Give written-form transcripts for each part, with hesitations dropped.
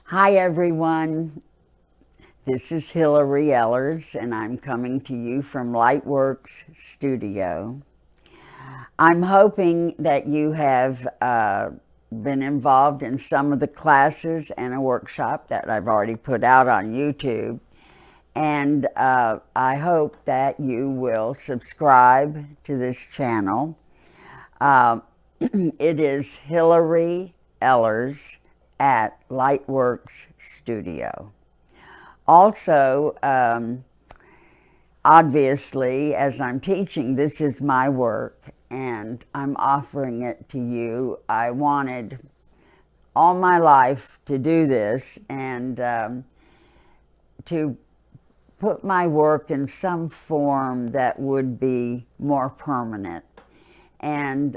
Hi everyone, this is Hillary Ellers and I'm coming to you from Lightworks Studio. I'm hoping that you have been involved in some of the classes and a workshop that I've already put out on YouTube, and I hope that you will subscribe to this channel. It is Hillary Ellers at Lightworks Studio. Also, obviously, as I'm teaching, this is my work and I'm offering it to you. I wanted all my life to do this and to put my work in some form that would be more permanent. And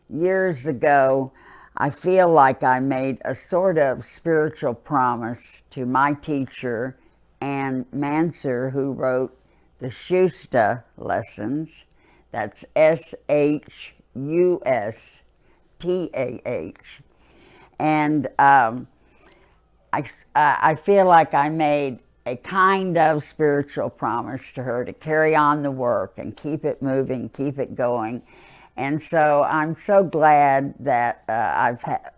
years ago, I feel like I made a sort of spiritual promise to my teacher, Ann Manser, who wrote the Shusta lessons. That's Shustah. And I feel like I made a kind of spiritual promise to her to carry on the work and keep it moving, keep it going. And so I'm so glad that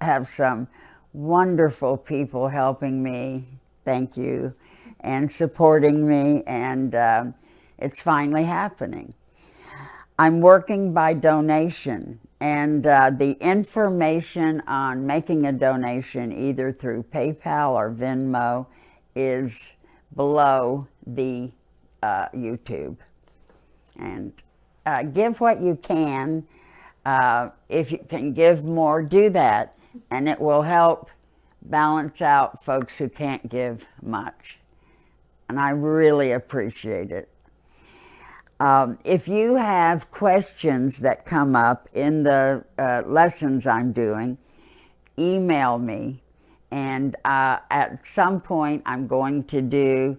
have some wonderful people helping me, thank you, and supporting me, and it's finally happening. I'm working by donation, and the information on making a donation either through PayPal or Venmo is below the YouTube. And give what you can. If you can give more, do that, and it will help balance out folks who can't give much. And I really appreciate it. If you have questions that come up in the lessons I'm doing, email me. And at some point, I'm going to do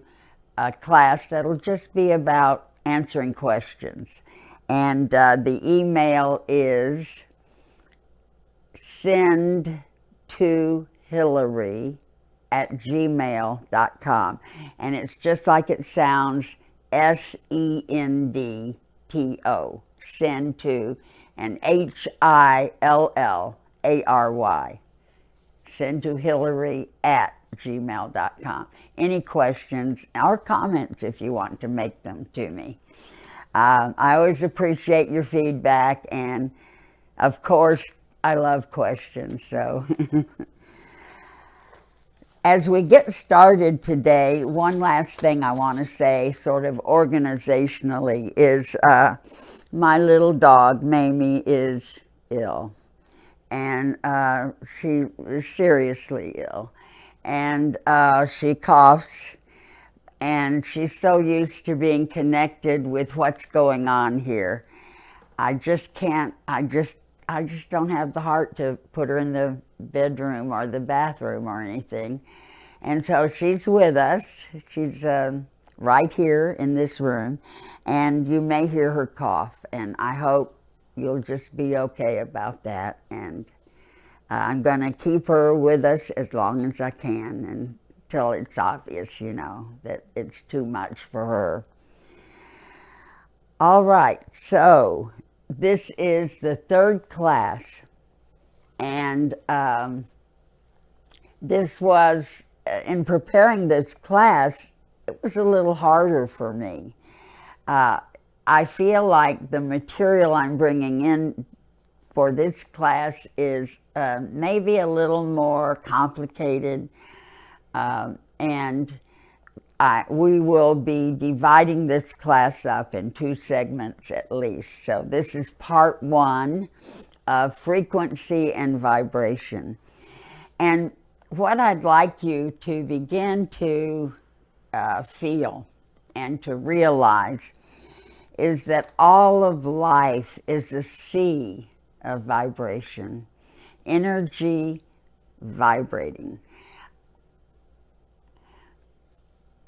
a class that'll just be about answering questions. And the email is sendtohillary@gmail.com. And it's just like it sounds, SENDTO, send to, and HILLARY, send to Hillary@gmail.com. Any questions or comments if you want to make them to me. I always appreciate your feedback, and of course, I love questions. So, as we get started today, one last thing I want to say, sort of organizationally, is my little dog, Mamie, is ill. And she is seriously ill. And she coughs. And she's so used to being connected with what's going on here. I just can't, I just don't have the heart to put her in the bedroom or the bathroom or anything. And so she's with us. She's right here in this room. And you may hear her cough. And I hope you'll just be okay about that. And I'm going to keep her with us as long as I can until it's obvious, you know, that it's too much for her. All right, so this is the third class, and this was, in preparing this class, it was a little harder for me. I feel like the material I'm bringing in for this class is maybe a little more complicated, and we will be dividing this class up in 2 segments at least. So this is part 1 of frequency and vibration. And what I'd like you to begin to feel and to realize is that all of life is a sea of vibration, energy vibrating.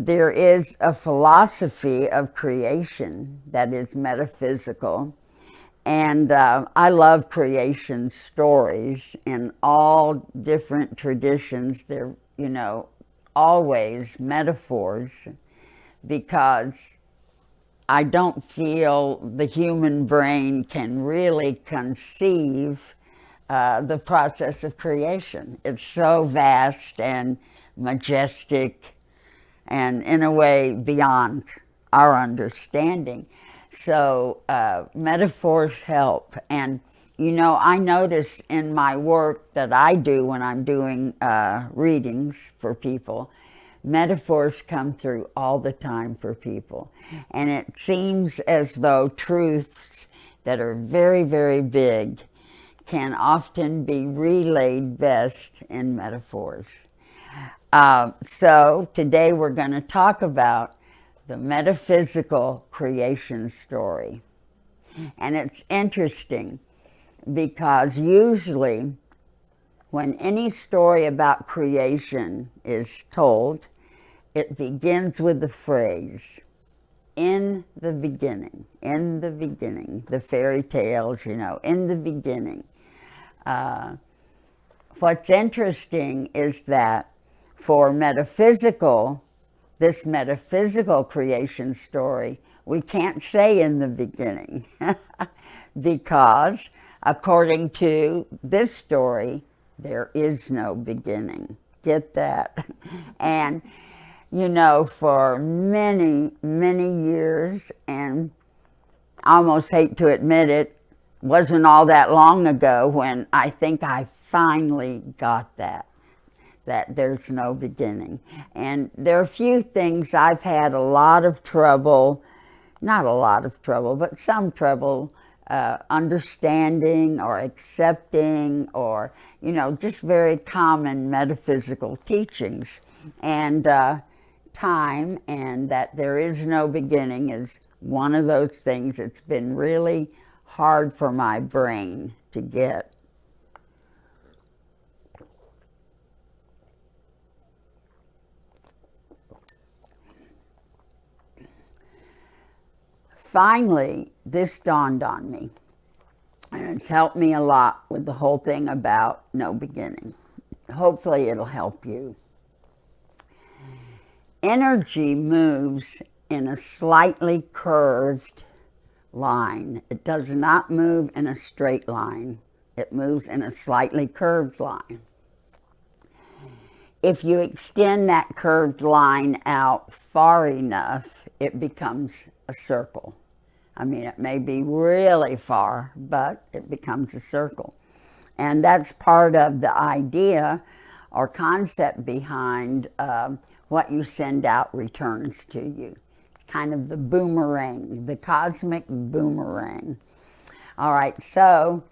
There is a philosophy of creation that is metaphysical, And I love creation stories in all different traditions. They're, you know, always metaphors, because I don't feel the human brain can really conceive the process of creation. It's so vast and majestic and in a way beyond our understanding. So metaphors help. And you know, I notice in my work that I do when I'm doing readings for people, metaphors come through all the time for people. And it seems as though truths that are very, very big can often be relayed best in metaphors. So today we're going to talk about the metaphysical creation story. And it's interesting because usually when any story about creation is told, it begins with the phrase, in the beginning, the fairy tales, you know, in the beginning. What's interesting is that for this metaphysical creation story, we can't say in the beginning because according to this story, there is no beginning. Get that? And, you know, for many, many years, and I almost hate to admit it, wasn't all that long ago when I think I finally got that there's no beginning. And there are a few things I've had a lot of trouble, not a lot of trouble, but some trouble understanding or accepting, or, you know, just very common metaphysical teachings. And time and that there is no beginning is one of those things that's been really hard for my brain to get. Finally, this dawned on me, and it's helped me a lot with the whole thing about no beginning. Hopefully it'll help you. Energy moves in a slightly curved line. It does not move in a straight line. It moves in a slightly curved line. If you extend that curved line out far enough, it becomes a circle. I mean, it may be really far, but it becomes a circle. And that's part of the idea or concept behind what you send out returns to you. It's kind of the boomerang, the cosmic boomerang. All right, so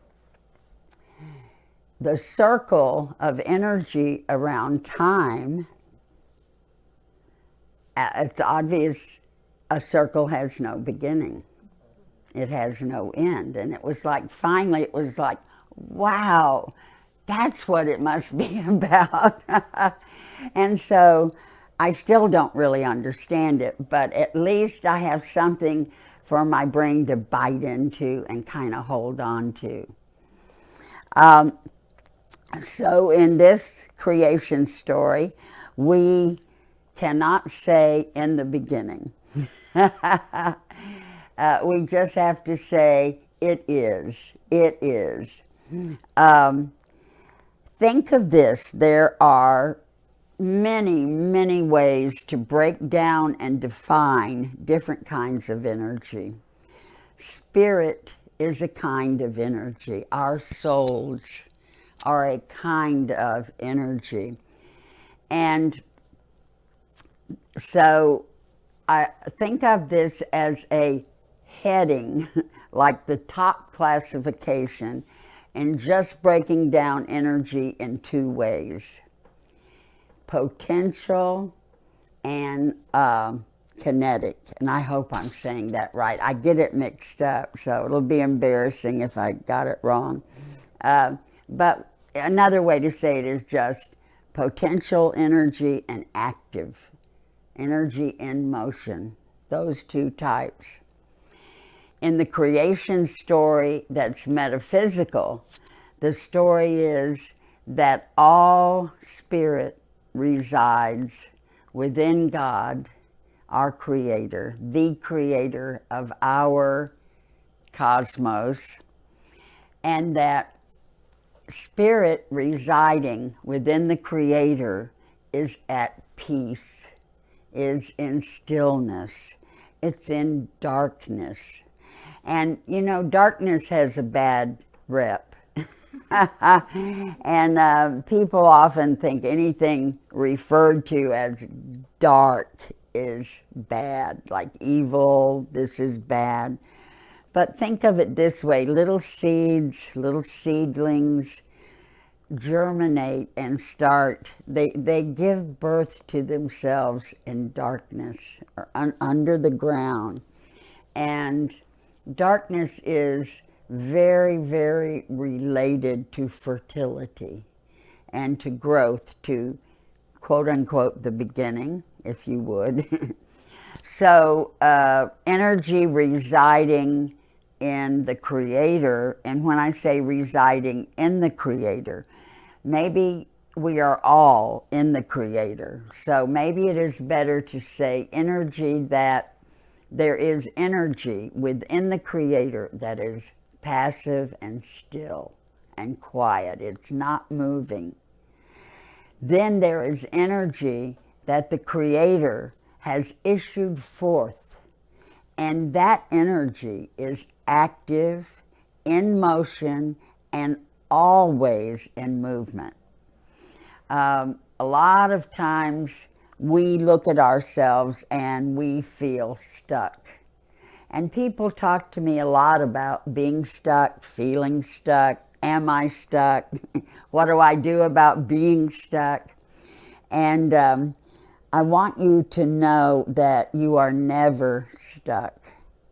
the circle of energy around time, it's obvious a circle has no beginning. It has no end. And it was like, finally, it was like, wow, that's what it must be about. And so I still don't really understand it, but at least I have something for my brain to bite into and kind of hold on to. So in this creation story, we cannot say in the beginning. We just have to say, it is. It is. Think of this. There are many, many ways to break down and define different kinds of energy. Spirit is a kind of energy. Our souls are a kind of energy. And so I think of this as a heading, like the top classification, and just breaking down energy in two ways: potential and kinetic. And I hope I'm saying that right. I get it mixed up, so it'll be embarrassing if I got it wrong. But another way to say it is just potential energy and active energy in motion, those two types. In the creation story that's metaphysical, the story is that all spirit resides within God, our creator, the creator of our cosmos, and that spirit residing within the creator is at peace, is in stillness, it's in darkness. And you know, darkness has a bad rep. And people often think anything referred to as dark is bad, like evil, this is bad. But think of it this way, little seeds, little seedlings germinate and start. They give birth to themselves in darkness or under the ground. And darkness is very, very related to fertility and to growth, to quote unquote the beginning, if you would. So energy residing in the creator, and when I say residing in the creator, maybe we are all in the creator. So maybe it is better to say energy, that there is energy within the creator that is passive and still and quiet. It's not moving. Then there is energy that the creator has issued forth, and that energy is active, in motion, and always in movement. A lot of times we look at ourselves and we feel stuck. And people talk to me a lot about being stuck, feeling stuck, am I stuck? What do I do about being stuck? And I want you to know that you are never stuck.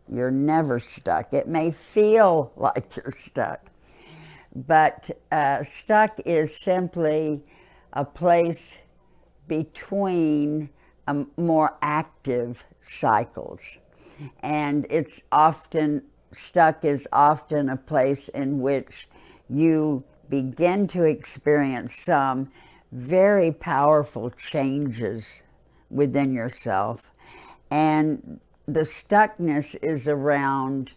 You're never stuck. It may feel like you're stuck, but stuck is simply a place between more active cycles. And it's often, stuck is often a place in which you begin to experience some very powerful changes within yourself. And the stuckness is around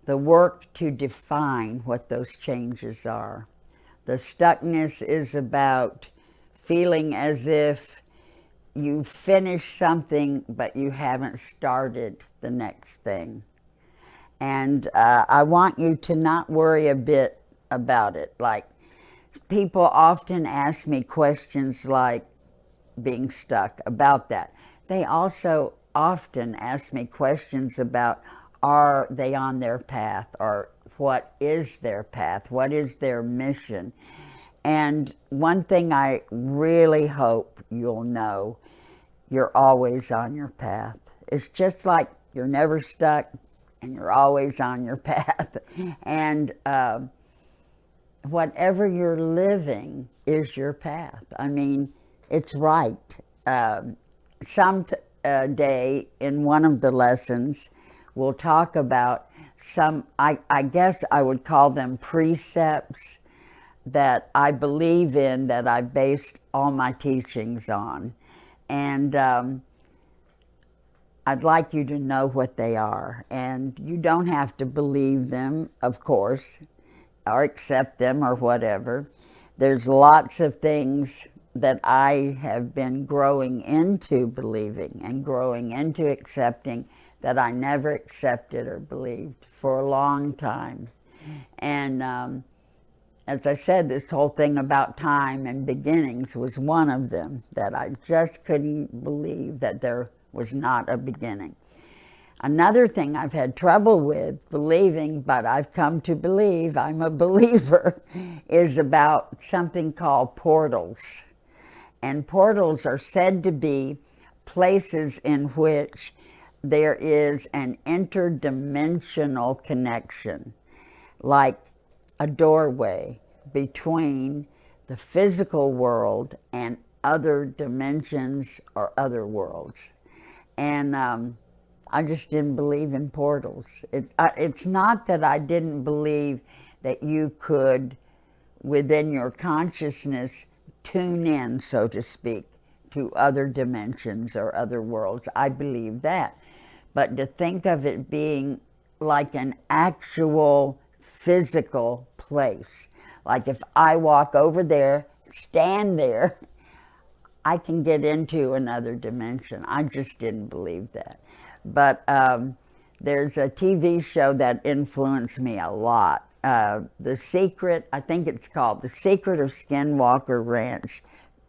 the work to define what those changes are. The stuckness is about feeling as if you finished something, but you haven't started the next thing. And I want you to not worry a bit about it. Like, people often ask me questions like being stuck, about that. They also often ask me questions about, are they on their path, or what is their path, what is their mission? And one thing I really hope you'll know, you're always on your path. It's just like you're never stuck and you're always on your path. And whatever you're living is your path. I mean, it's right. Some day in one of the lessons, we'll talk about some, I guess I would call them precepts that I believe in, that I based all my teachings on. And I'd like you to know what they are. And you don't have to believe them, of course, or accept them or whatever. There's lots of things that I have been growing into believing and growing into accepting that I never accepted or believed for a long time. And as I said, this whole thing about time and beginnings was one of them, that I just couldn't believe that there was not a beginning. Another thing I've had trouble with believing, but I've come to believe, I'm a believer, is about something called portals. And portals are said to be places in which there is an interdimensional connection, like a doorway between the physical world and other dimensions or other worlds. And I just didn't believe in portals. It's not that I didn't believe that you could, within your consciousness, tune in, so to speak, to other dimensions or other worlds. I believe that. But to think of it being like an actual physical place, like if I walk over there, stand there, I can get into another dimension. I just didn't believe that. But there's a TV show that influenced me a lot. The Secret, I think it's called The Secret of Skinwalker Ranch.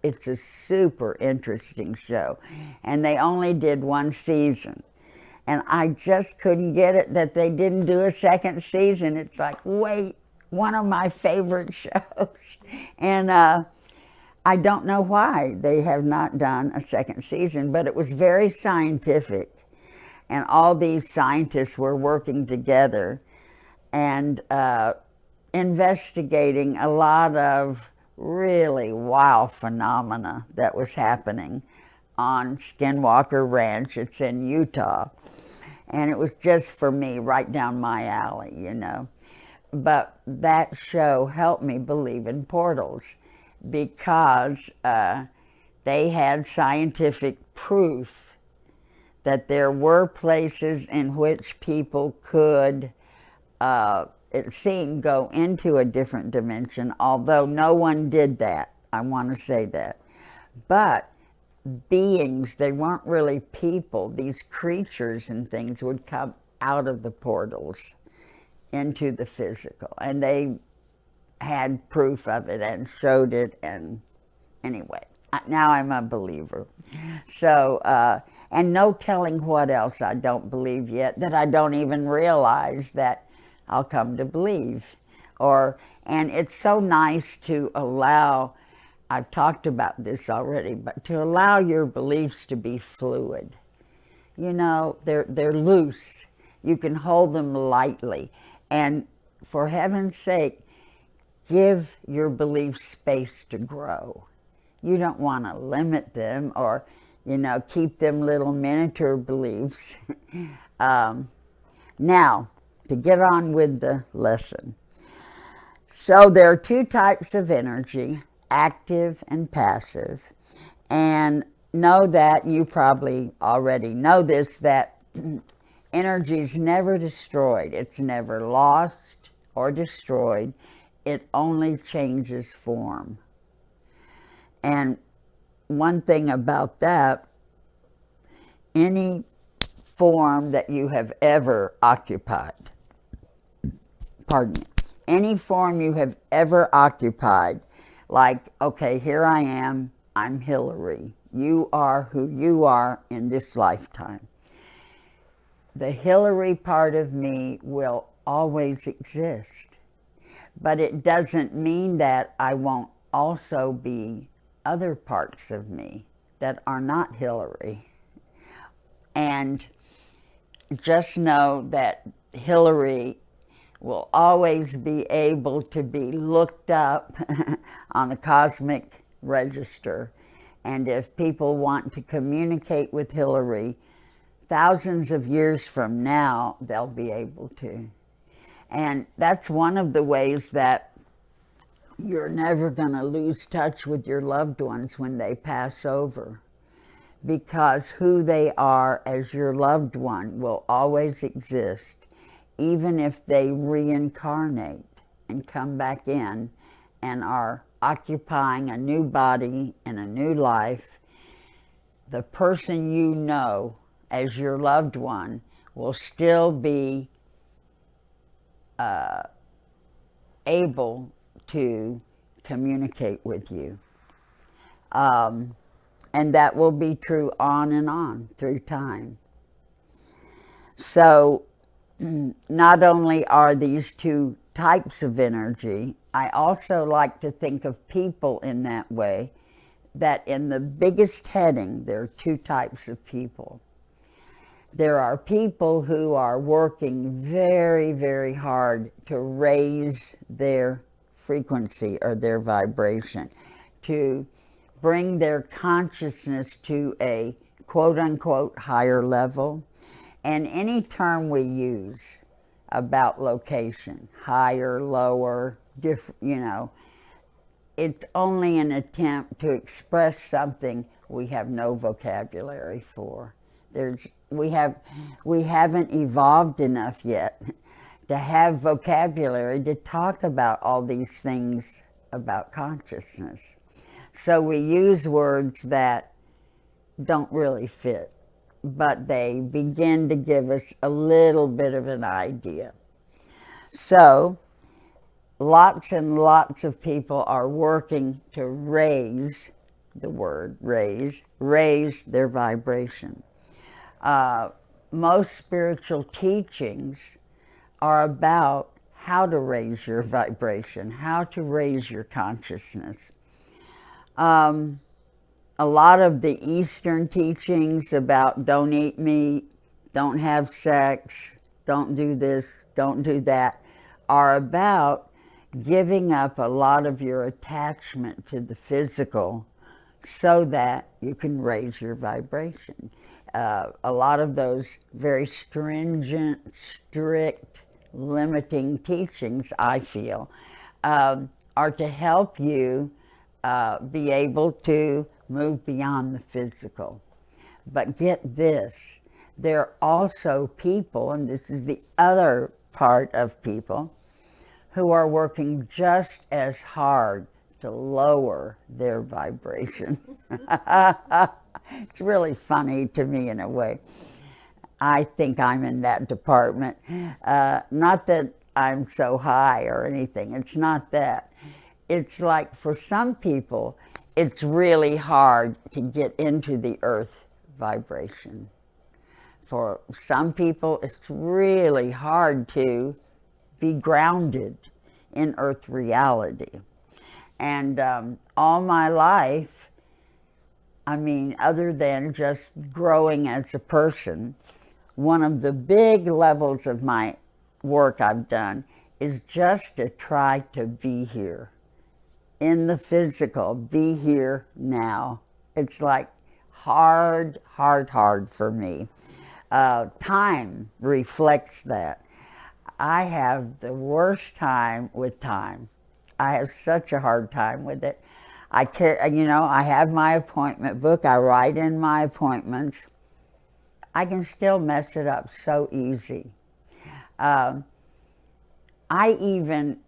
It's a super interesting show. And they only did one season. And I just couldn't get it that they didn't do a second season. It's like, wait, one of my favorite shows. And I don't know why they have not done a second season, but it was very scientific. And all these scientists were working together and investigating a lot of really wild phenomena that was happening on Skinwalker Ranch. It's in Utah. And it was just, for me, right down my alley, you know. But that show helped me believe in portals because they had scientific proof that there were places in which people could, it seemed, go into a different dimension, although no one did that. I want to say that. But beings, they weren't really people. These creatures and things would come out of the portals into the physical. And they had proof of it and showed it. And anyway, now I'm a believer. So, and no telling what else I don't believe yet, that I don't even realize that I'll come to believe. And it's so nice to allow, I've talked about this already, but to allow your beliefs to be fluid. You know, they're loose. You can hold them lightly. And for heaven's sake, give your beliefs space to grow. You don't want to limit them or, you know, keep them little miniature beliefs. Now, to get on with the lesson. So there are two types of energy, active and passive. And know that, you probably already know this, that energy is never destroyed. It's never lost or destroyed. It only changes form. And one thing about that, any form that you have ever occupied, pardon me, any form you have ever occupied, like, okay, here I am, I'm Hillary. You are who you are in this lifetime. The Hillary part of me will always exist. But it doesn't mean that I won't also be other parts of me that are not Hillary. And just know that Hillary will always be able to be looked up on the cosmic register. And if people want to communicate with Hillary, thousands of years from now, they'll be able to. And that's one of the ways that you're never going to lose touch with your loved ones when they pass over. Because who they are as your loved one will always exist, even if they reincarnate and come back in and are occupying a new body and a new life. The person you know as your loved one will still be able to communicate with you. And that will be true on and on through time. So not only are these two types of energy, I also like to think of people in that way, that in the biggest heading, there are two types of people. There are people who are working very, very hard to raise their frequency or their vibration, to bring their consciousness to a quote-unquote higher level. And any term we use about location, higher, lower, different, it's only an attempt to express something we have no vocabulary for. We haven't evolved enough yet to have vocabulary to talk about all these things about consciousness. So we use words that don't really fit, but they begin to give us a little bit of an idea. So lots and lots of people are working to raise, the word raise their vibration. Most spiritual teachings are about how to raise your vibration, how to raise your consciousness. A lot of the Eastern teachings about don't eat meat, don't have sex, don't do this, don't do that, are about giving up a lot of your attachment to the physical so that you can raise your vibration. A lot of those very stringent, strict, limiting teachings, I feel, are to help you be able to move beyond the physical. But get this, there are also people, and this is the other part of people, who are working just as hard to lower their vibration. It's really funny to me in a way. I think I'm in that department. Not that I'm so high or anything. It's not that. It's like for some people, it's really hard to get into the earth vibration. For some people, it's really hard to be grounded in earth reality. And all my life, I mean, other than just growing as a person, one of the big levels of my work I've done is just to try to be here in the physical, be here now. It's like hard for me. Time reflects that. I have the worst time with time. I have such a hard time with it. I have my appointment book. I write in my appointments. I can still mess it up so easy. I even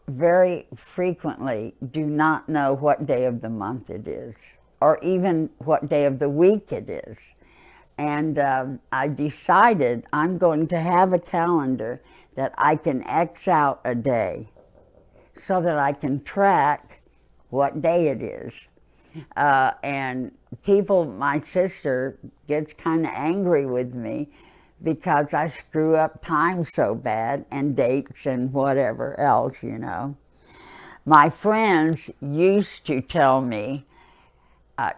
very frequently do not know what day of the month it is, or even what day of the week it is. And I decided I'm going to have a calendar that I can X out a day so that I can track what day it is. And people, my sister gets kind of angry with me because I screw up time so bad and dates and whatever else, My friends used to tell me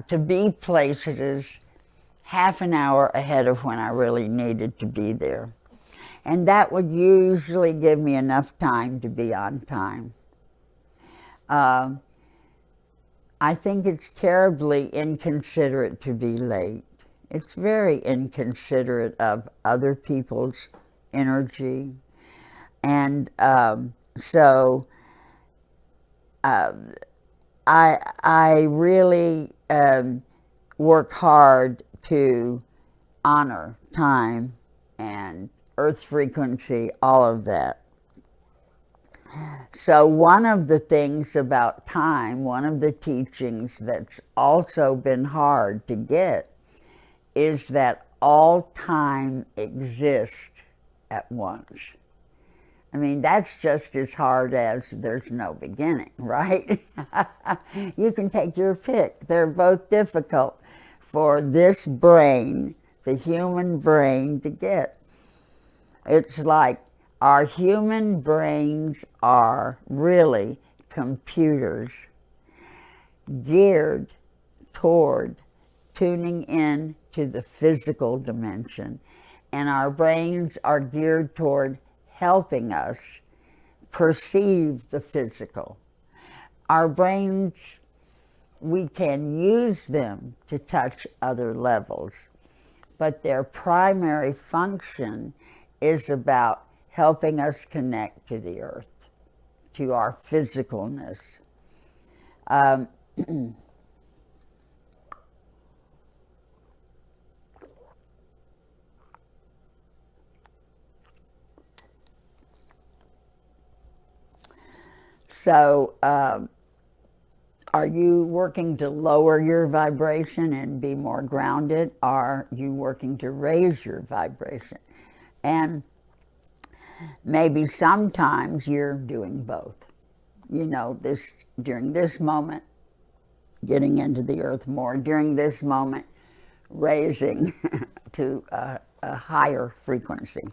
to be places half an hour ahead of when I really needed to be there. And that would usually give me enough time to be on time. I think it's terribly inconsiderate to be late. It's very inconsiderate of other people's energy. And so I really work hard to honor time and earth frequency, all of that. So one of the things about time, one of the teachings that's also been hard to get, is that all time exists at once. I mean, that's just as hard as there's no beginning, right? You can take your pick. They're both difficult for this brain, the human brain, to get. It's like our human brains are really computers geared toward tuning in to the physical dimension, and our brains are geared toward helping us perceive the physical. Our brains, we can use them to touch other levels, but their primary function is about helping us connect to the earth, to our physicalness. So, are you working to lower your vibration and be more grounded? Are you working to raise your vibration? And maybe sometimes you're doing both. You know, during this moment, getting into the earth more, during this moment, raising to a higher frequency.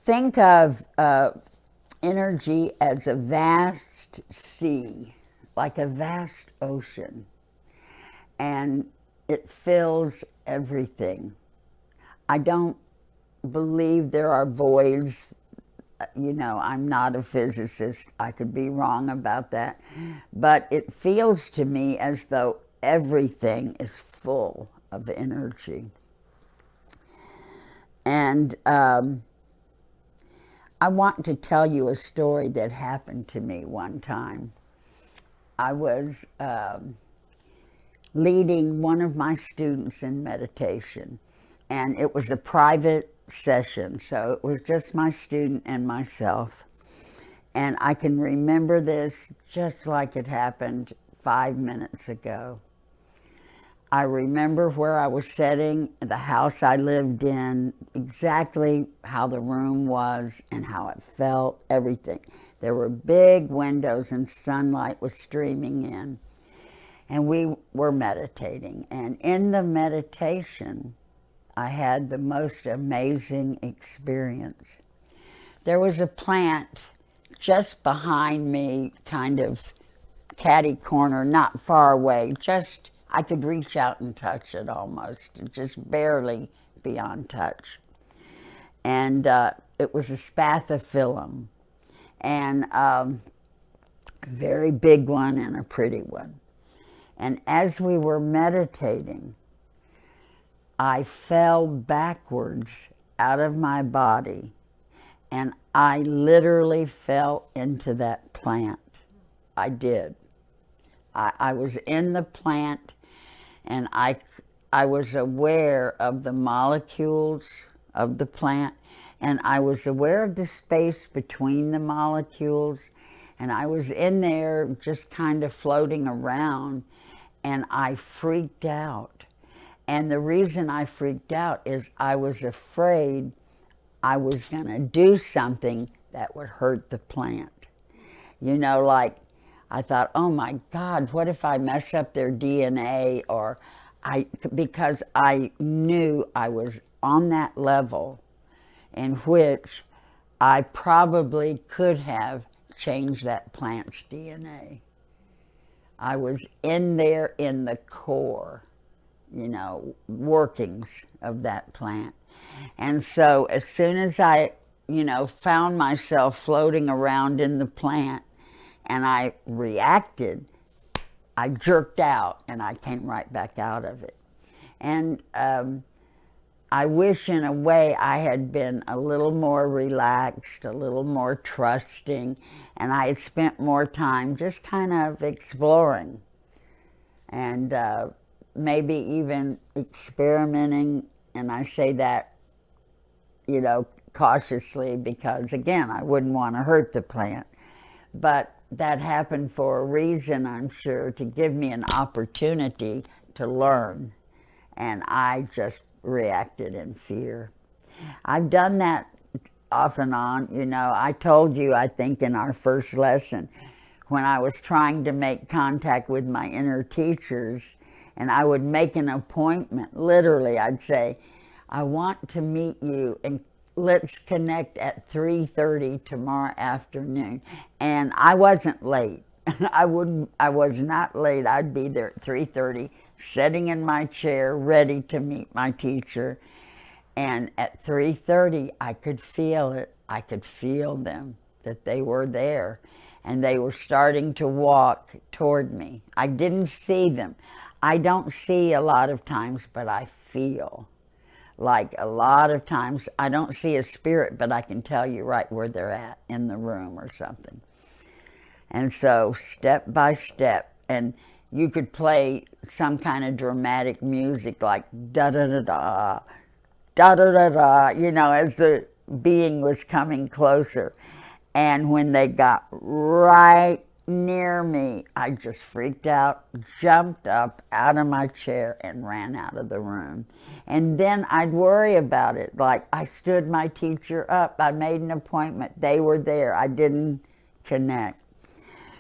Think of energy as a vast sea, like a vast ocean, and it fills everything. I don't believe there are voids. You know, I'm not a physicist. I could be wrong about that. But it feels to me as though everything is full of energy. And I want to tell you a story that happened to me one time. I was leading one of my students in meditation, and it was a private session, so it was just my student and myself. And I can remember this just like it happened 5 minutes ago. I remember where I was sitting, the house I lived in, exactly how the room was and how it felt, everything. There were big windows and sunlight was streaming in. And we were meditating. And in the meditation, I had the most amazing experience. There was a plant just behind me, kind of catty corner, not far away, just I could reach out and touch it almost, just barely beyond touch. And it was a spathiphyllum, and a very big one and a pretty one. And as we were meditating, I fell backwards out of my body, and I literally fell into that plant. I did. I was in the plant, and I was aware of the molecules of the plant, and I was aware of the space between the molecules, and I was in there just kind of floating around, and I freaked out. And the reason I freaked out is I was afraid I was going to do something that would hurt the plant. You know, like I thought, oh my God, what if I mess up their DNA? Or because I knew I was on that level in which I probably could have changed that plant's DNA. I was in there in the core, you know, workings of that plant. And so as soon as I, you know, found myself floating around in the plant and I reacted, I jerked out and I came right back out of it. And I wish in a way I had been a little more relaxed, a little more trusting, and I had spent more time just kind of exploring and maybe even experimenting. And I say that, you know, cautiously because, again, I wouldn't want to hurt the plant. But that happened for a reason, I'm sure, to give me an opportunity to learn. And I just reacted in fear. I've done that off and on. You know, I told you, I think, in our first lesson, when I was trying to make contact with my inner teachers, and I would make an appointment, literally, I'd say, I want to meet you, and let's connect at 3:30 tomorrow afternoon. And I wasn't late. I was not late. I'd be there at 3:30, sitting in my chair, ready to meet my teacher. And at 3:30, I could feel it. I could feel them, that they were there. And they were starting to walk toward me. I didn't see them. I don't see a lot of times, but I feel. Like a lot of times, I don't see a spirit, but I can tell you right where they're at in the room or something. And so step by step, and you could play some kind of dramatic music like da-da-da-da, da-da-da-da, you know, as the being was coming closer. And when they got right near me, I just freaked out, jumped up out of my chair, and ran out of the room. And then I'd worry about it. Like, I stood my teacher up. I made an appointment. They were there. I didn't connect.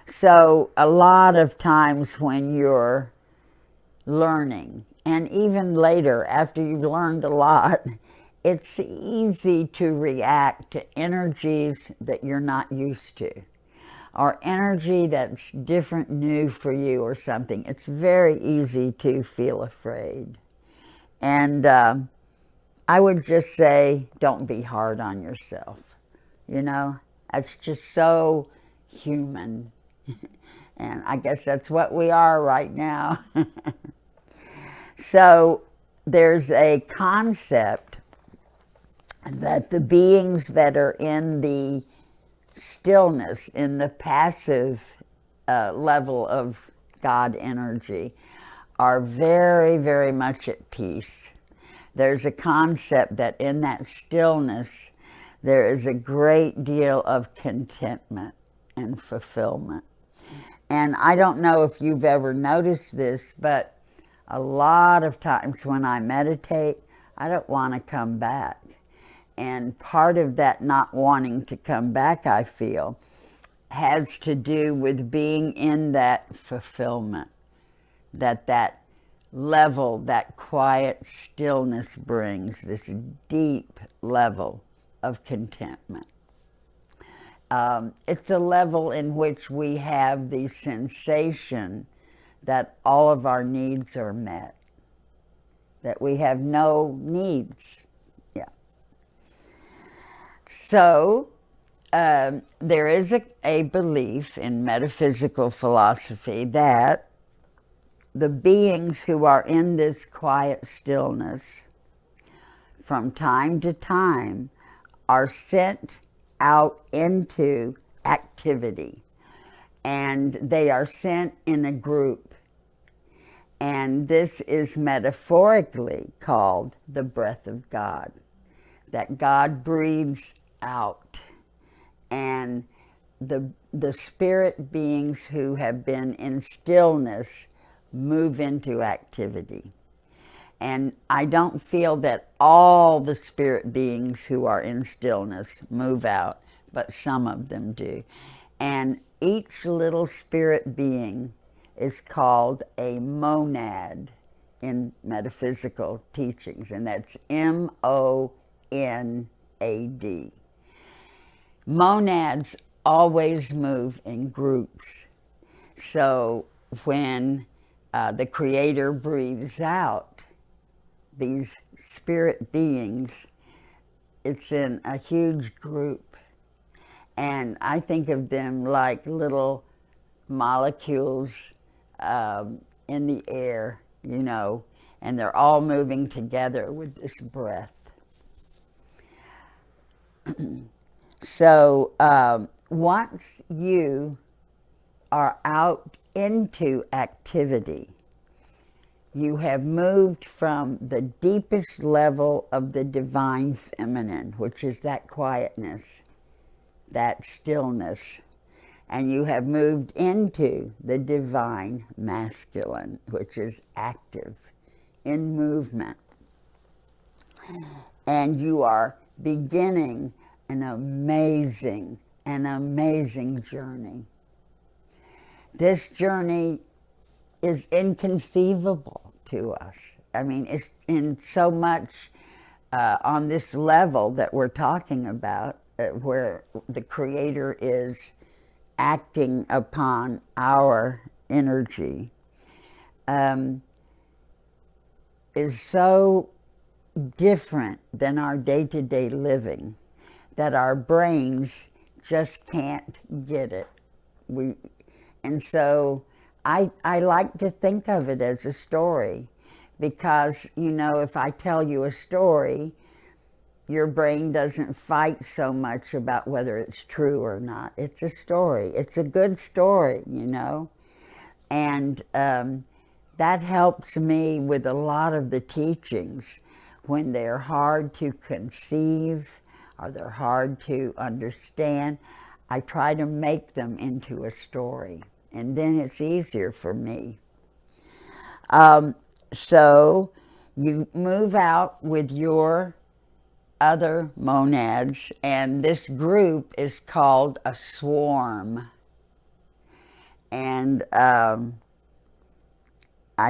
So a lot of times when you're learning, and even later after you've learned a lot, it's easy to react to energies that you're not used to, or energy that's different, new for you or something. It's very easy to feel afraid. And I would just say, don't be hard on yourself. You know, that's just so human. And I guess that's what we are right now. So there's a concept that the beings that are in the stillness, in the passive level of God energy, are very, very much at peace. There's a concept that in that stillness, there is a great deal of contentment and fulfillment. And I don't know if you've ever noticed this, but a lot of times when I meditate, I don't want to come back. And part of that not wanting to come back, I feel, has to do with being in that fulfillment, that level, that quiet stillness brings, this deep level of contentment. It's a level in which we have the sensation that all of our needs are met, that we have no needs. Yeah. So there is a belief in metaphysical philosophy that the beings who are in this quiet stillness from time to time are sent out into activity, and they are sent in a group, and this is metaphorically called the breath of God, that God breathes out, and the spirit beings who have been in stillness move into activity. And I don't feel that all the spirit beings who are in stillness move out, but some of them do. And each little spirit being is called a monad in metaphysical teachings, and that's M-O-N-A-D. Monads always move in groups. So when the Creator breathes out, these spirit beings, it's in a huge group. And I think of them like little molecules in the air, you know, and they're all moving together with this breath. So once you are out into activity, you have moved from the deepest level of the divine feminine, which is that quietness, that stillness, and you have moved into the divine masculine, which is active, in movement. And you are beginning an amazing journey. This journey is inconceivable to us. I mean, it's in so much on this level that we're talking about, where the Creator is acting upon our energy, is so different than our day-to-day living that our brains just can't get it. And so I like to think of it as a story, because, you know, if I tell you a story, your brain doesn't fight so much about whether it's true or not. It's a story. It's a good story, you know. And that helps me with a lot of the teachings when they're hard to conceive or they're hard to understand. I try to make them into a story, and then it's easier for me. So you move out with your other monads, and this group is called a swarm. And I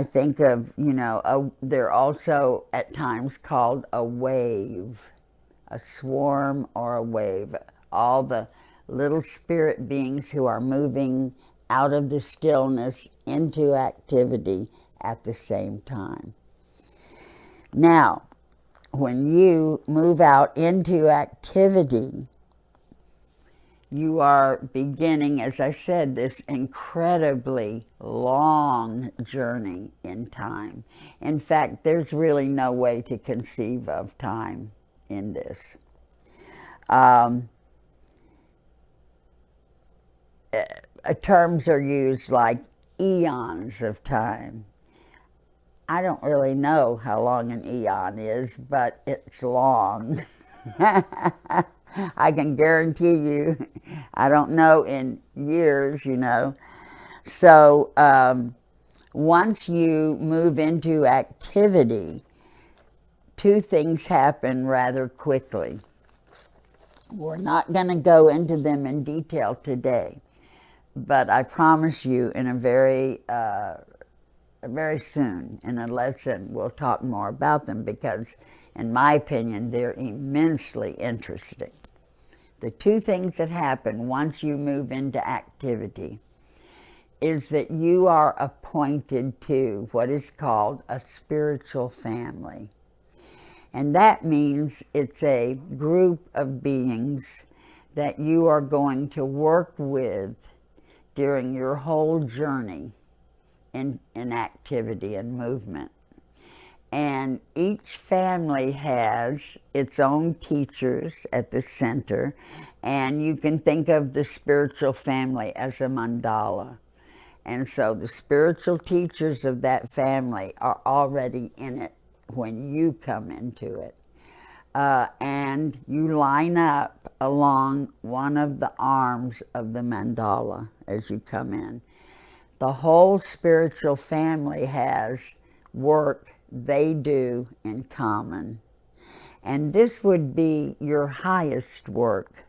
think of, you know, they're also at times called a wave, a swarm or a wave. All the little spirit beings who are moving out of the stillness into activity at the same time. Now, when you move out into activity, you are beginning, as I said, this incredibly long journey in time. In fact, there's really no way to conceive of time in this. Terms are used like eons of time. I don't really know how long an eon is, but it's long. I can guarantee you, I don't know in years, you know. So once you move into activity, two things happen rather quickly. We're not going to go into them in detail today, but I promise you in a very soon in a lesson we'll talk more about them, because in my opinion they're immensely interesting. The two things that happen once you move into activity is that you are appointed to what is called a spiritual family. And that means it's a group of beings that you are going to work with during your whole journey in activity and movement. And each family has its own teachers at the center, and you can think of the spiritual family as a mandala. And so the spiritual teachers of that family are already in it when you come into it. And you line up along one of the arms of the mandala as you come in. The whole spiritual family has work they do in common. And this would be your highest work.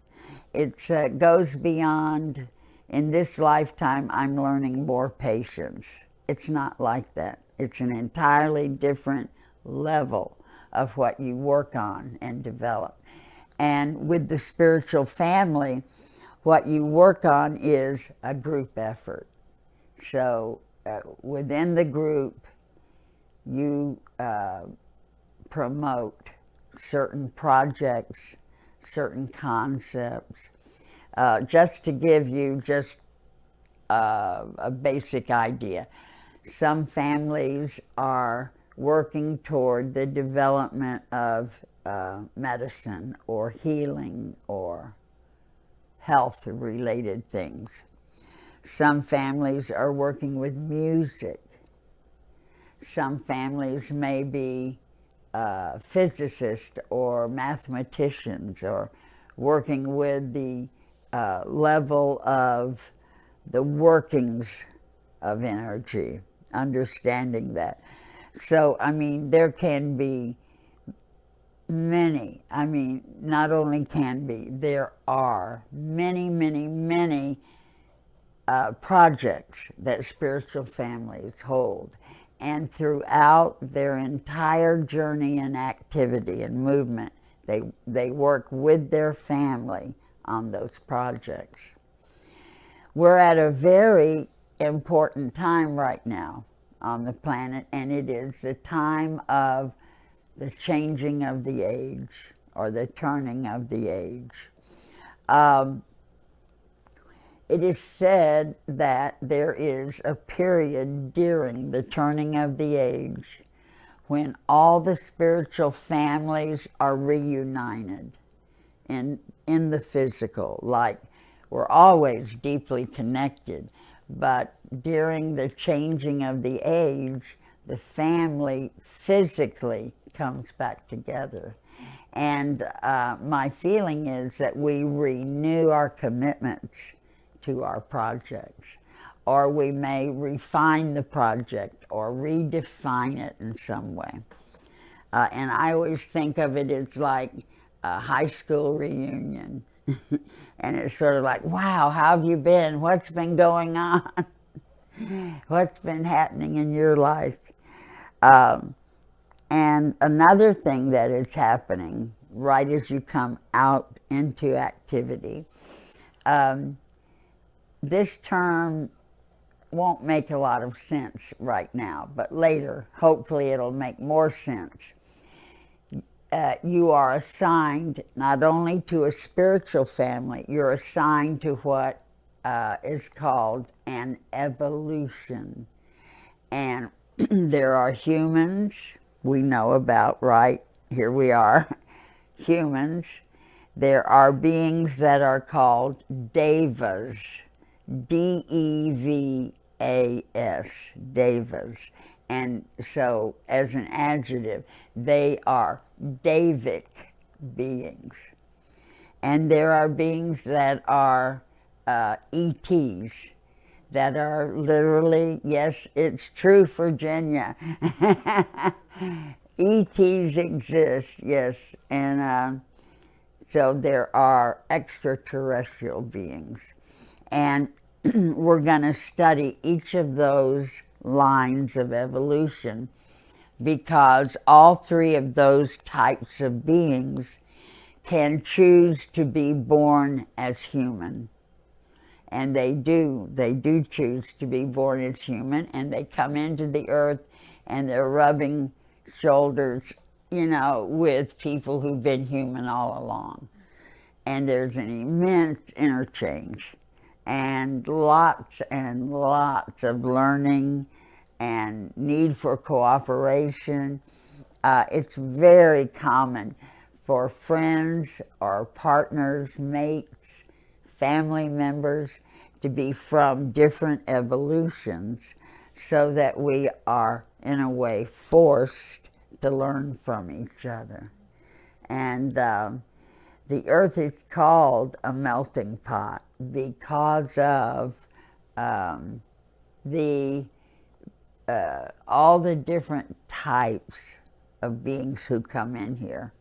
It goes beyond, in this lifetime, I'm learning more patience. It's not like that. It's an entirely different level of what you work on and develop. And with the spiritual family, what you work on is a group effort. So within the group, you promote certain projects, certain concepts. Just to give you just a basic idea, some families are working toward the development of medicine or healing or health-related things. Some families are working with music. Some families may be physicists or mathematicians, or working with the level of the workings of energy, understanding that. So, I mean, there can be many, I mean, not only can be, there are many, many, many projects that spiritual families hold. And throughout their entire journey and activity and movement, they work with their family on those projects. We're at a very important time right now on the planet, and it is the time of the changing of the age, or the turning of the age. It is said that there is a period during the turning of the age when all the spiritual families are reunited in the physical. Like, we're always deeply connected, but during the changing of the age, the family physically comes back together. And my feeling is that we renew our commitments to our projects, or we may refine the project or redefine it in some way. And I always think of it as like a high school reunion. And it's sort of like, wow, how have you been? What's been going on? What's been happening in your life? And another thing that is happening right as you come out into activity, this term won't make a lot of sense right now, but later, hopefully it'll make more sense. You are assigned not only to a spiritual family, you're assigned to what is called an evolution. And there are humans we know about, right? Here we are, humans. There are beings that are called devas, D-E-V-A-S, devas. And so, as an adjective, they are Devic beings. And there are beings that are ETs, that are literally, yes, it's true, Virginia. ETs exist, yes. And so there are extraterrestrial beings. And we're going to study each of those lines of evolution, because all three of those types of beings can choose to be born as human. And they do choose to be born as human, and they come into the earth and they're rubbing shoulders, you know, with people who've been human all along. And there's an immense interchange and lots of learning and need for cooperation. It's very common for friends or partners, mates, family members to be from different evolutions, so that we are, in a way, forced to learn from each other. And the earth is called a melting pot because of all the different types of beings who come in here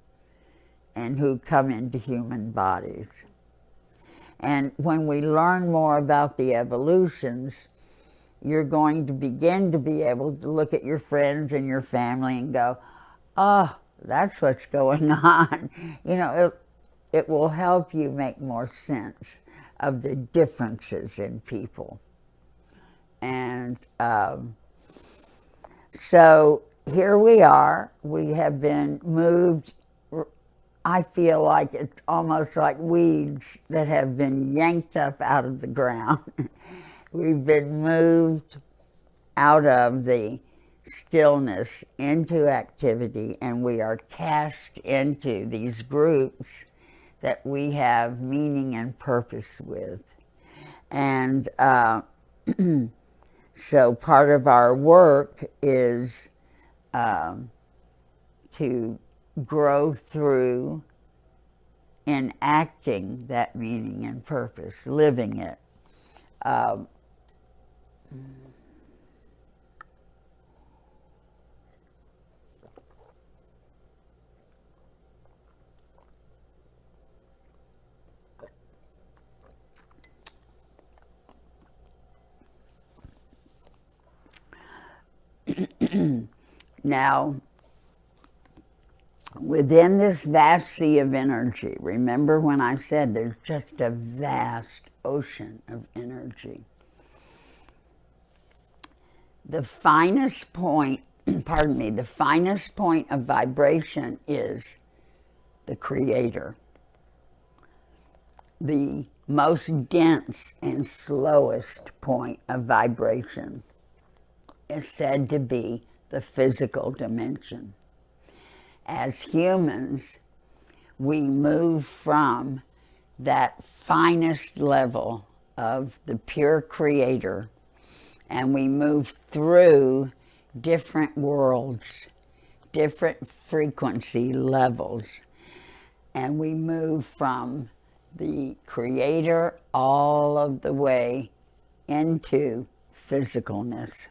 and who come into human bodies. And when we learn more about the evolutions, you're going to begin to be able to look at your friends and your family and go, oh, that's what's going on. You know, it will help you make more sense of the differences in people. And so here we are. We have been moved. I feel like it's almost like weeds that have been yanked up out of the ground. We've been moved out of the stillness into activity, and we are cast into these groups that we have meaning and purpose with. And so part of our work is to grow through enacting that meaning and purpose, living it. Now, within this vast sea of energy, remember when I said there's just a vast ocean of energy. The finest point, pardon me, the finest point of vibration is the Creator. The most dense and slowest point of vibration is said to be the physical dimension. As humans, we move from that finest level of the pure creator, and we move through different worlds, different frequency levels, and we move from the creator all of the way into physicalness.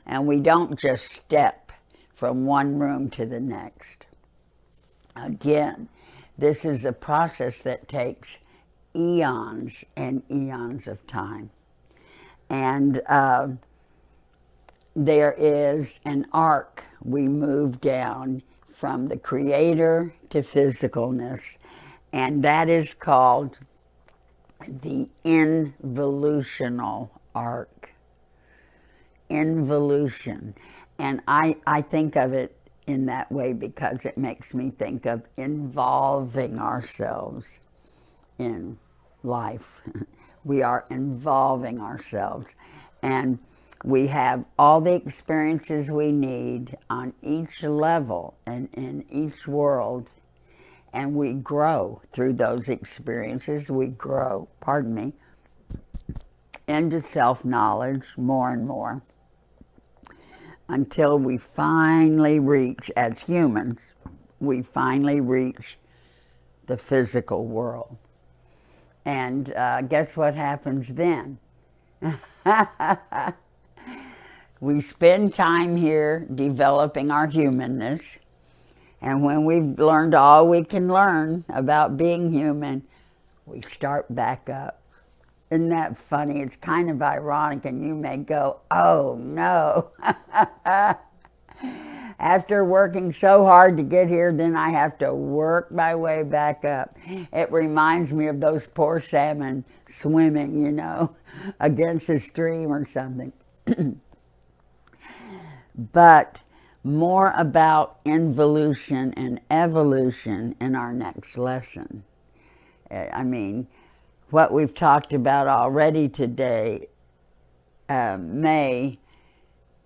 And we don't just step from one room to the next. Again, this is a process that takes eons and eons of time. And there is an arc we move down from the creator to physicalness, and that is called the involutional arc. Involution. And I think of it in that way because it makes me think of involving ourselves in life. We are involving ourselves, and we have all the experiences we need on each level and in each world, and we grow through those experiences. We grow, into self-knowledge more and more until we finally reach, as humans, we finally reach the physical world. And guess what happens then? We spend time here developing our humanness, and when we've learned all we can learn about being human, we start back up. Isn't that funny? It's kind of ironic, and you may go, oh no. After working so hard to get here, then I have to work my way back up. It reminds me of those poor salmon swimming, you know, against a stream or something. But more about involution and evolution in our next lesson. I mean, what we've talked about already today may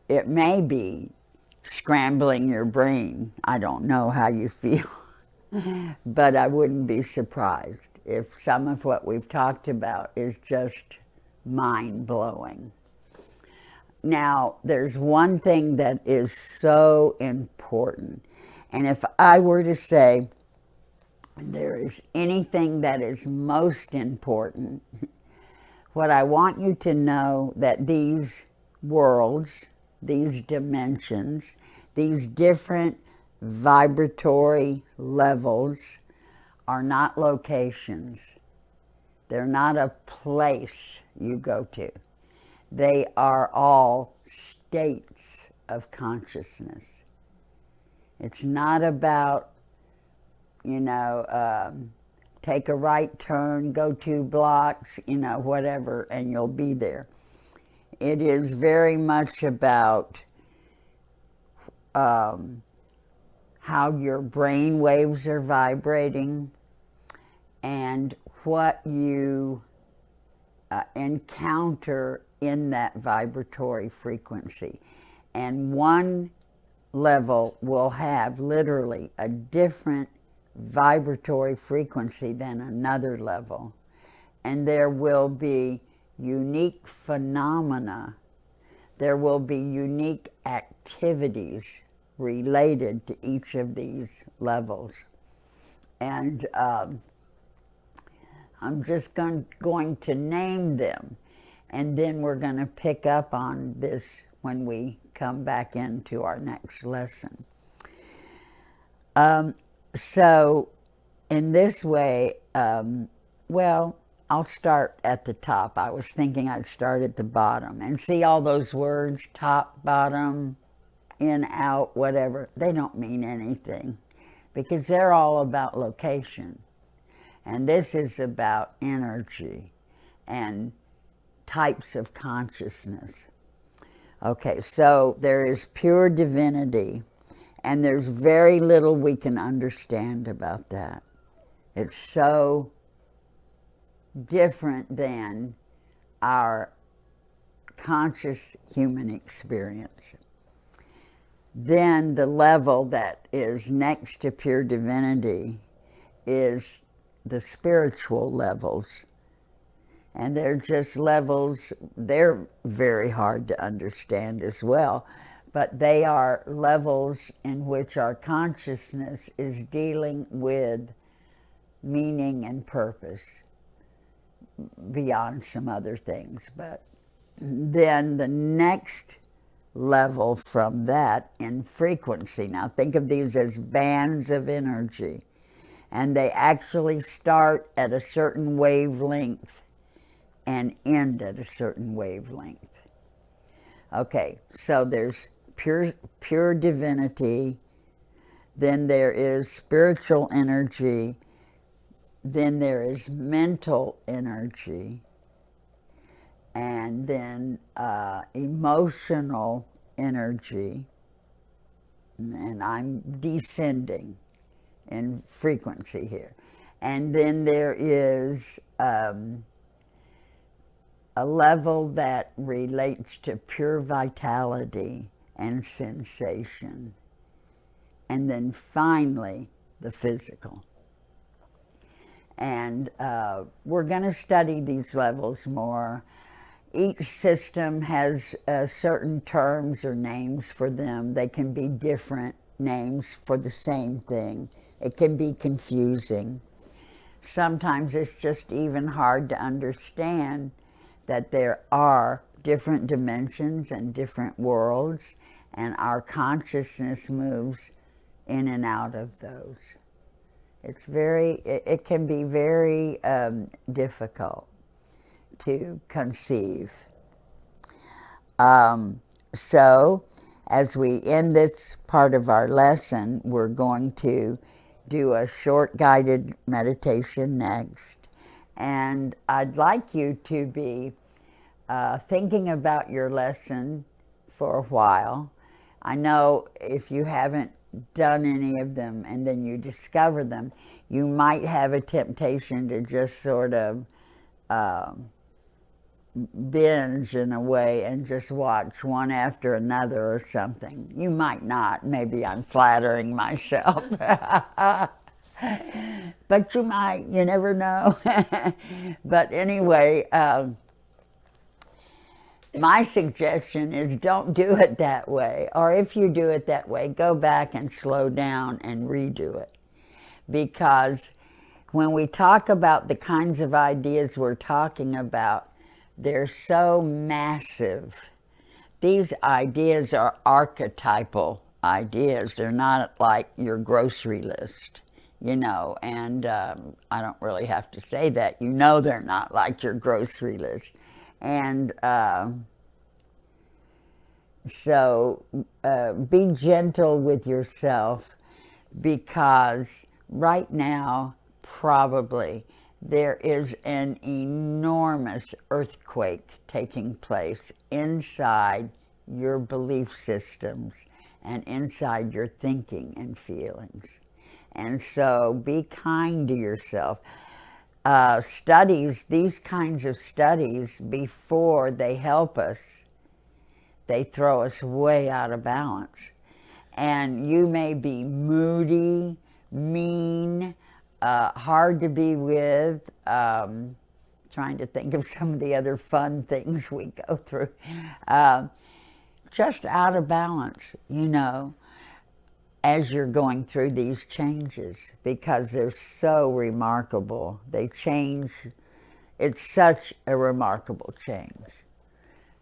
be scrambling your brain. I don't know how you feel, but I wouldn't be surprised if some of what we've talked about is just mind-blowing. Now, there's one thing that is so important, and if I were to say there is anything that is most important, what I want you to know that these worlds, these dimensions, these different vibratory levels are not locations. They're not a place you go to. They are all states of consciousness. It's not about, you know, take a right turn, go 2 blocks, you know, whatever, and you'll be there. It is very much about how your brain waves are vibrating and what you encounter in that vibratory frequency. And one level will have literally a different vibratory frequency than another level. And there will be unique phenomena. There will be unique activities related to each of these levels. And I'm just going to name them, and then we're going to pick up on this when we come back into our next lesson. So in this way, well, I'll start at the top. I was thinking I'd start at the bottom. And see all those words, top, bottom, in, out, whatever, they don't mean anything because they're all about location. And this is about energy and types of consciousness. Okay, so there is pure divinity, and there's very little we can understand about that. It's so different than our conscious human experience. Then the level that is next to pure divinity is the spiritual levels. And they're just levels, they're very hard to understand as well, but they are levels in which our consciousness is dealing with meaning and purpose beyond some other things. But then the next level from that in frequency, now think of these as bands of energy, and they actually start at a certain wavelength and end at a certain wavelength. Okay, so there's pure divinity, then there is spiritual energy, then there is mental energy, and then emotional energy, and I'm descending in frequency here. And then there is a level that relates to pure vitality and sensation. And then finally, the physical. And we're going to study these levels more. Each system has certain terms or names for them. They can be different names for the same thing. It can be confusing. Sometimes it's just even hard to understand that there are different dimensions and different worlds, and our consciousness moves in and out of those. It can be very difficult to conceive. So, as we end this part of our lesson, we're going to do a short guided meditation next. And I'd like you to be thinking about your lesson for a while. I know if you haven't done any of them and then you discover them, you might have a temptation to just sort of binge in a way and just watch one after another or something. You might not. Maybe I'm flattering myself. But you might. You never know. But anyway, my suggestion is don't do it that way. Or if you do it that way, go back and slow down and redo it. Because when we talk about the kinds of ideas we're talking about, they're so massive. These ideas are archetypal ideas. They're not like your grocery list, you know, and I don't really have to say that. You know they're not like your grocery list. And so be gentle with yourself, because right now, probably, there is an enormous earthquake taking place inside your belief systems and inside your thinking and feelings. And so be kind to yourself. These kinds of studies, before they help us, they throw us way out of balance. And you may be moody, mean, hard to be with, trying to think of some of the other fun things we go through, just out of balance, you know, as you're going through these changes, because they're so remarkable. They change, it's such a remarkable change.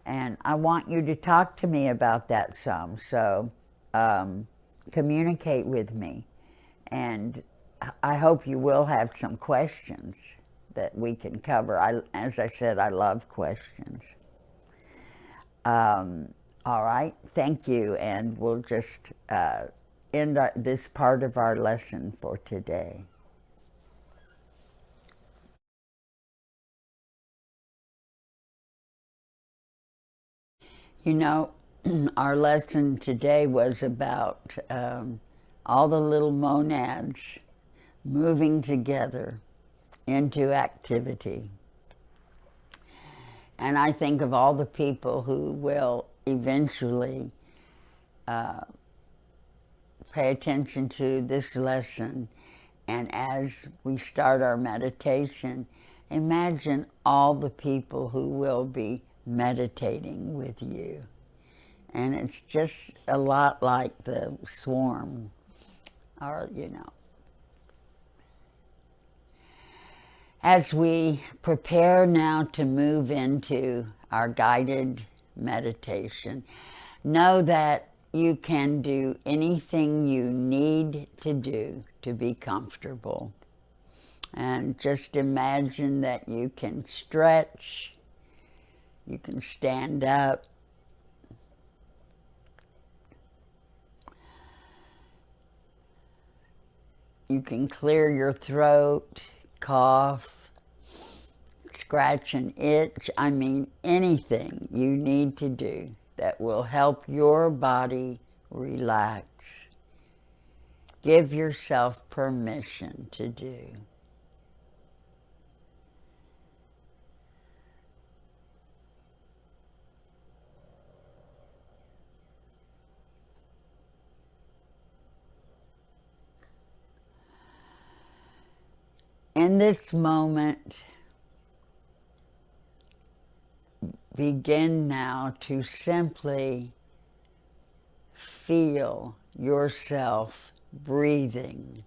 And I want you to talk to me about that some, so communicate with me. And I hope you will have some questions that we can cover. As I said, I love questions. All right, thank you, and we'll just end this part of our lesson for today. You know, our lesson today was about all the little monads moving together into activity. And I think of all the people who will eventually pay attention to this lesson, and as we start our meditation, imagine all the people who will be meditating with you. And it's just a lot like the swarm, or, you know. As we prepare now to move into our guided meditation, know that you can do anything you need to do to be comfortable. And just imagine that you can stretch, you can stand up, you can clear your throat, cough, scratch and itch. I mean, anything you need to do that will help your body relax. Give yourself permission to do. In this moment, begin now to simply feel yourself breathing.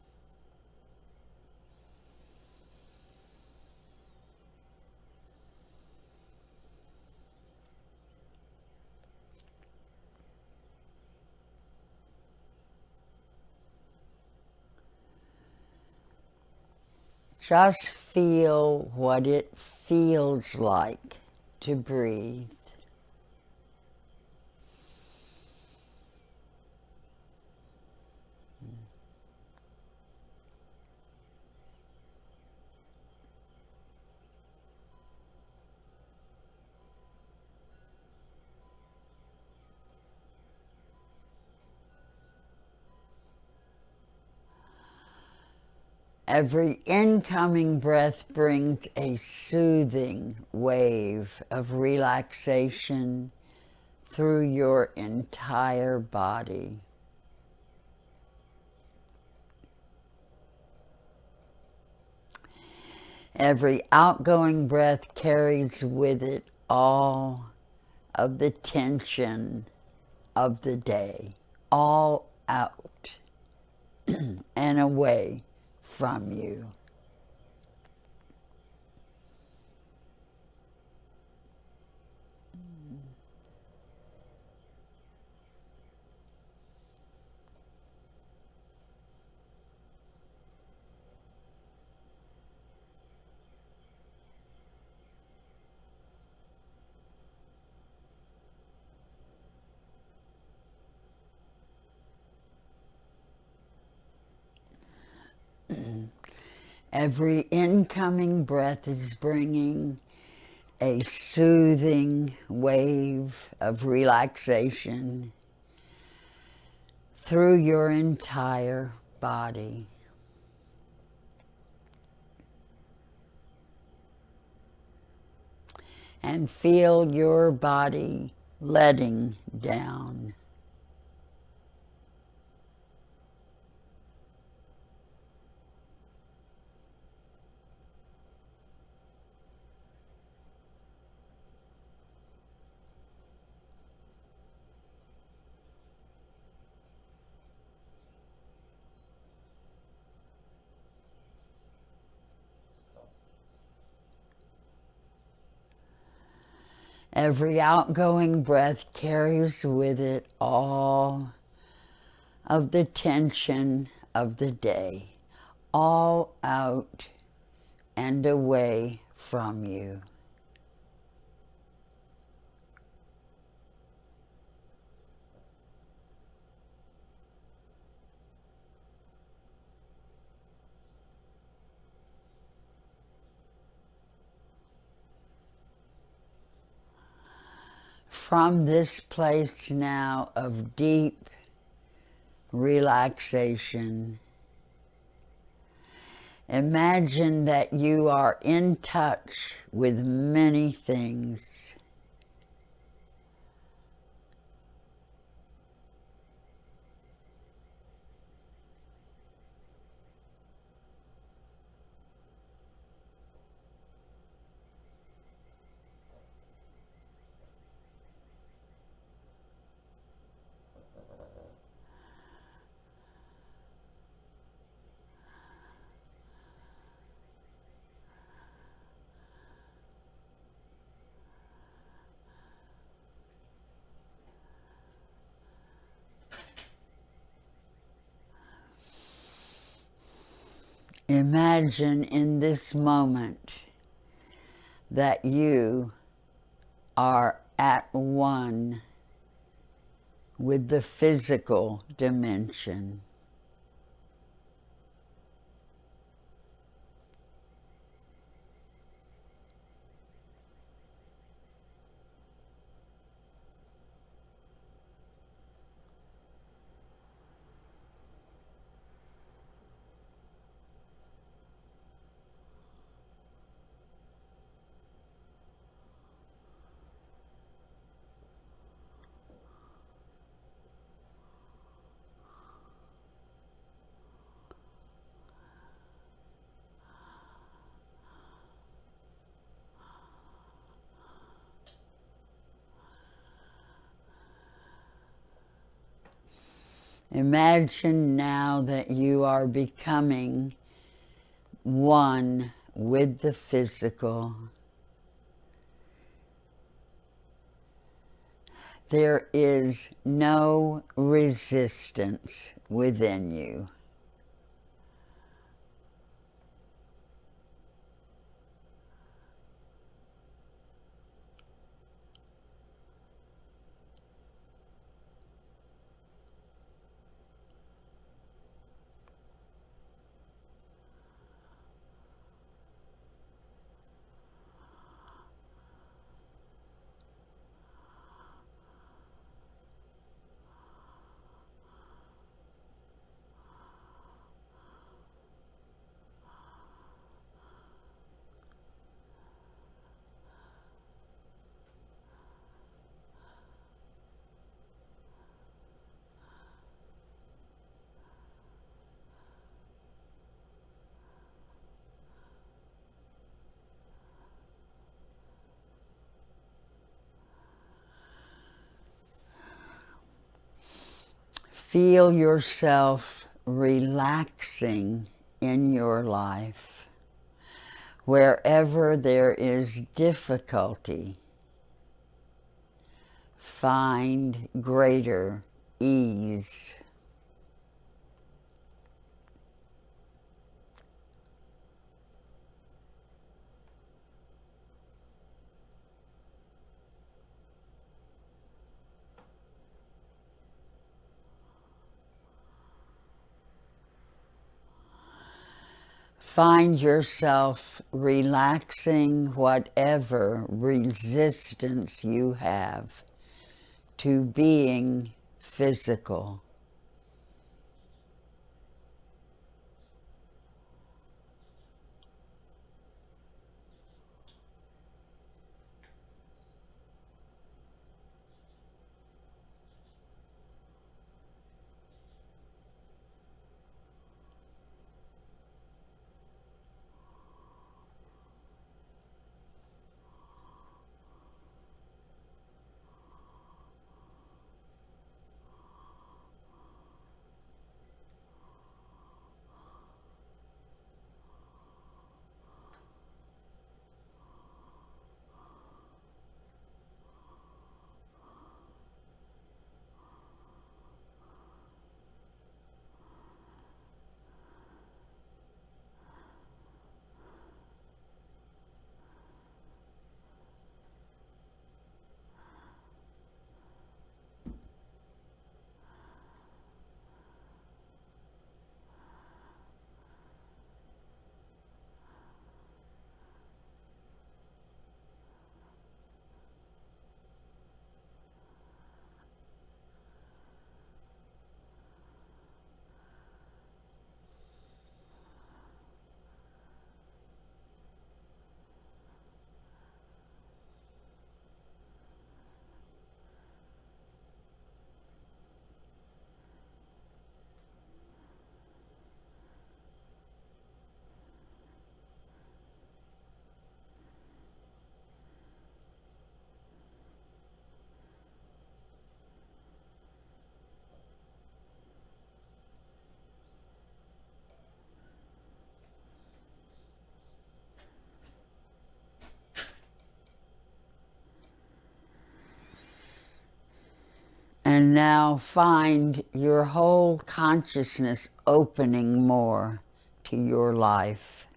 Just feel what it feels like to breathe. Every incoming breath brings a soothing wave of relaxation through your entire body. Every outgoing breath carries with it all of the tension of the day, all out and away from you. Every incoming breath is bringing a soothing wave of relaxation through your entire body. And feel your body letting down. Every outgoing breath carries with it all of the tension of the day, all out and away from you. From this place now of deep relaxation, imagine that you are in touch with many things. Imagine in this moment that you are at one with the physical dimension. Imagine now that you are becoming one with the physical. There is no resistance within you. Feel yourself relaxing in your life. Wherever there is difficulty, find greater ease. Find yourself relaxing whatever resistance you have to being physical. And now find your whole consciousness opening more to your life.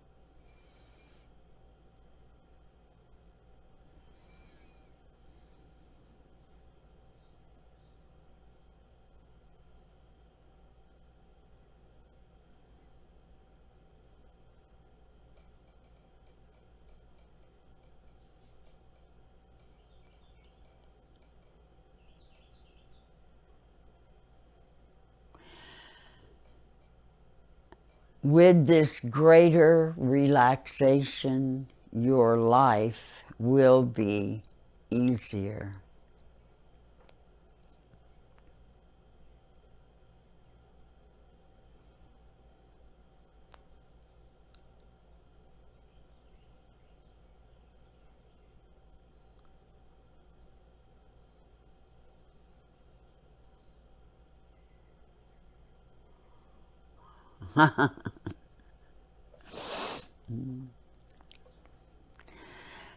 With this greater relaxation, your life will be easier.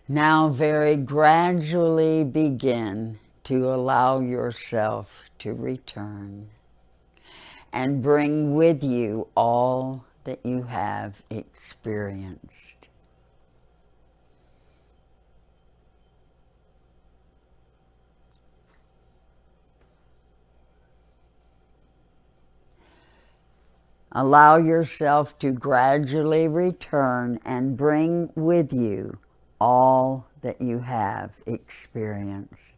Now very gradually begin to allow yourself to return and bring with you all that you have experienced. Allow yourself to gradually return and bring with you all that you have experienced.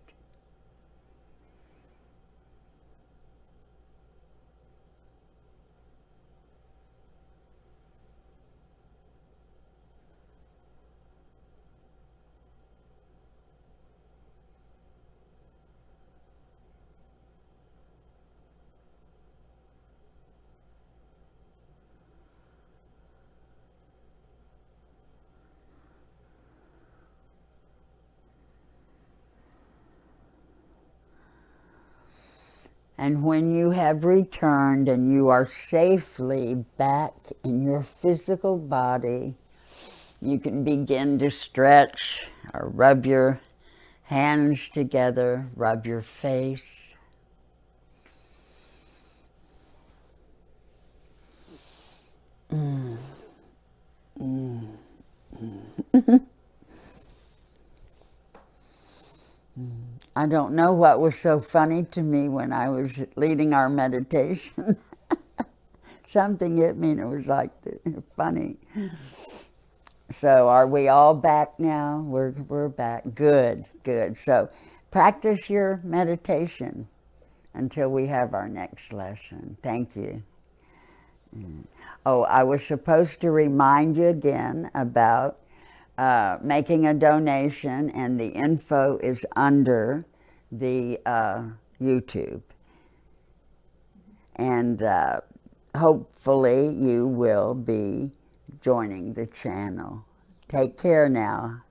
And when you have returned and you are safely back in your physical body, you can begin to stretch or rub your hands together, rub your face. I don't know what was so funny to me when I was leading our meditation. Something hit me and it was like funny. So are we all back now? We're back. Good, good. So practice your meditation until we have our next lesson. Thank you. Oh, I was supposed to remind you again about making a donation, and the info is under the YouTube. And hopefully you will be joining the channel. Take care now.